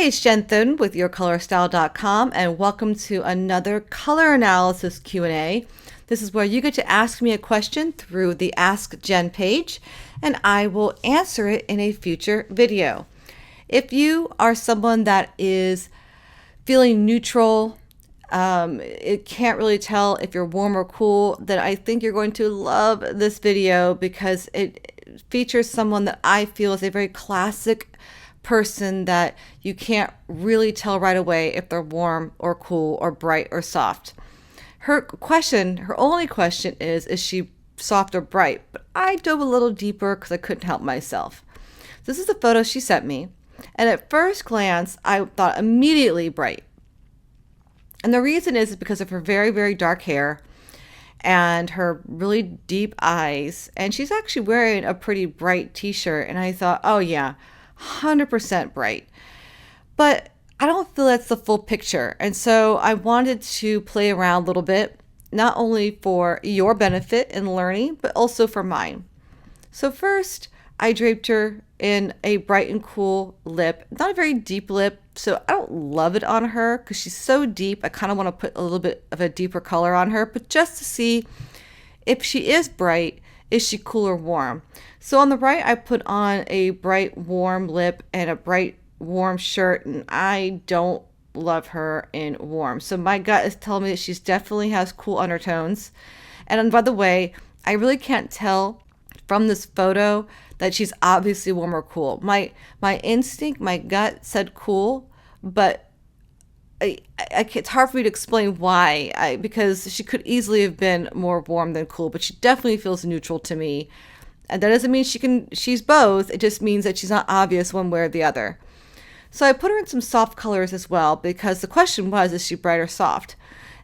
Hey, it's Jen Thun with YourColorStyle.com, and welcome to another color analysis Q&A. This is where you get to ask me a question through the Ask Jen page, and I will answer it in a future video. If you are someone that is feeling neutral, it can't really tell if you're warm or cool, then I think you're going to love this video because it features someone that I feel is a very classic person that you can't really tell right away if they're warm or cool or bright or soft. Her only question is she soft or bright? But I dove a little deeper because I couldn't help myself. This is the photo she sent me, and at first glance, I thought immediately bright. And the reason is because of her very, very dark hair and her really deep eyes. And she's actually wearing a pretty bright t-shirt. And I thought, oh yeah, 100% bright. But I don't feel that's the full picture. And so I wanted to play around a little bit, not only for your benefit in learning, but also for mine. So first, I draped her in a bright and cool lip, not a very deep lip. So I don't love it on her because she's so deep. I kind of want to put a little bit of a deeper color on her, but just to see if she is bright, is she cool or warm? So on the right, I put on a bright, warm lip and a bright, warm shirt, and I don't love her in warm. So my gut is telling me that she definitely has cool undertones. And by the way, I really can't tell from this photo that she's obviously warm or cool. My instinct, my gut said cool, but it's hard for me to explain why, because she could easily have been more warm than cool, but she definitely feels neutral to me. And that doesn't mean she's both. It just means that she's not obvious one way or the other. So I put her in some soft colors as well, because the question was, is she bright or soft?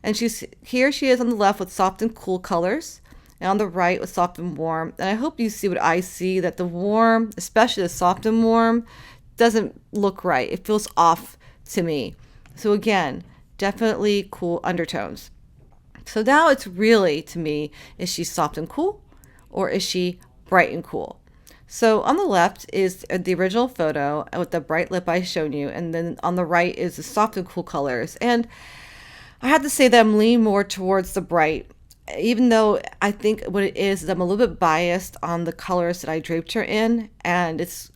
And here she is on the left with soft and cool colors, and on the right with soft and warm. And I hope you see what I see, that the warm, especially the soft and warm, doesn't look right. It feels off to me. So again, definitely cool undertones. So now it's really, to me, is she soft and cool or is she bright and cool? So on the left is the original photo with the bright lip I showed you, and then on the right is the soft and cool colors. And I have to say that I'm leaning more towards the bright, even though I think what it is I'm a little bit biased on the colors that I draped her in, and it's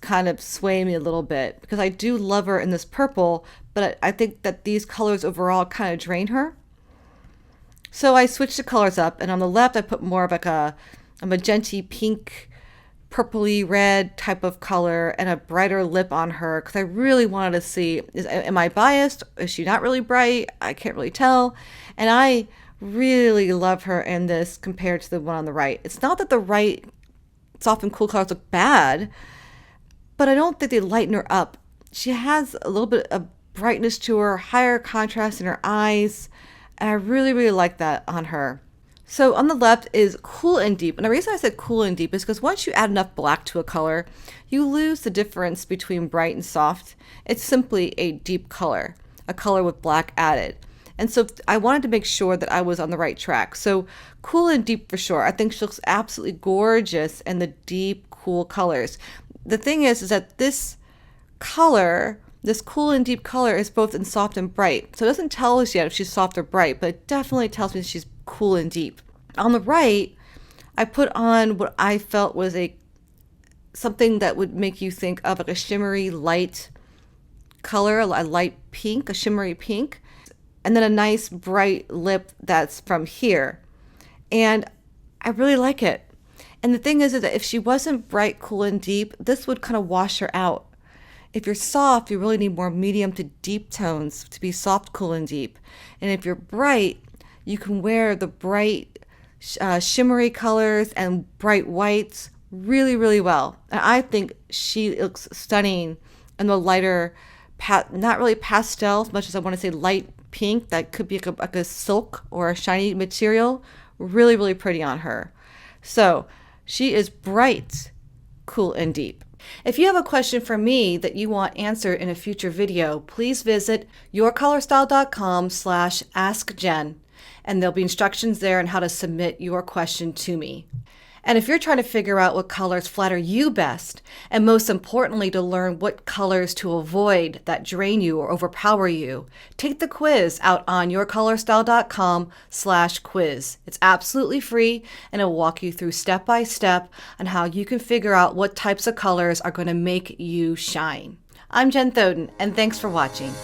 kind of swaying me a little bit because I do love her in this purple, but I think that these colors overall kind of drain her. So I switched the colors up, and on the left I put more of like a magenta pink, purpley red type of color and a brighter lip on her because I really wanted to see, am I biased? Is she not really bright? I can't really tell. And I really love her in this compared to the one on the right. It's not that the right soft and cool colors look bad, but I don't think they lighten her up. She has a little bit of brightness to her, higher contrast in her eyes, and I really, really like that on her. So on the left is cool and deep. And the reason I said cool and deep is because once you add enough black to a color, you lose the difference between bright and soft. It's simply a deep color, a color with black added. And so I wanted to make sure that I was on the right track. So cool and deep for sure. I think she looks absolutely gorgeous in the deep, cool colors. The thing is that this color, this cool and deep color, is both in soft and bright. So it doesn't tell us yet if she's soft or bright, but it definitely tells me she's cool and deep. On the right, I put on what I felt was something that would make you think of like a shimmery light color, a light pink, a shimmery pink, and then a nice bright lip that's from here. And I really like it. And the thing is that if she wasn't bright, cool, and deep, this would kind of wash her out. If you're soft, you really need more medium to deep tones to be soft, cool, and deep. And if you're bright, you can wear the bright, shimmery colors and bright whites really, really well. And I think she looks stunning in the lighter, not really pastel as much as I want to say light pink. That could be like a silk or a shiny material. Really, really pretty on her. So she is bright, cool, and deep. If you have a question for me that you want answered in a future video, please visit yourcolorstyle.com/askjen, and there'll be instructions there on how to submit your question to me. And if you're trying to figure out what colors flatter you best, and most importantly, to learn what colors to avoid that drain you or overpower you, take the quiz out on yourcolorstyle.com/quiz. It's absolutely free, and it'll walk you through step by step on how you can figure out what types of colors are going to make you shine. I'm Jen Thoden, and thanks for watching.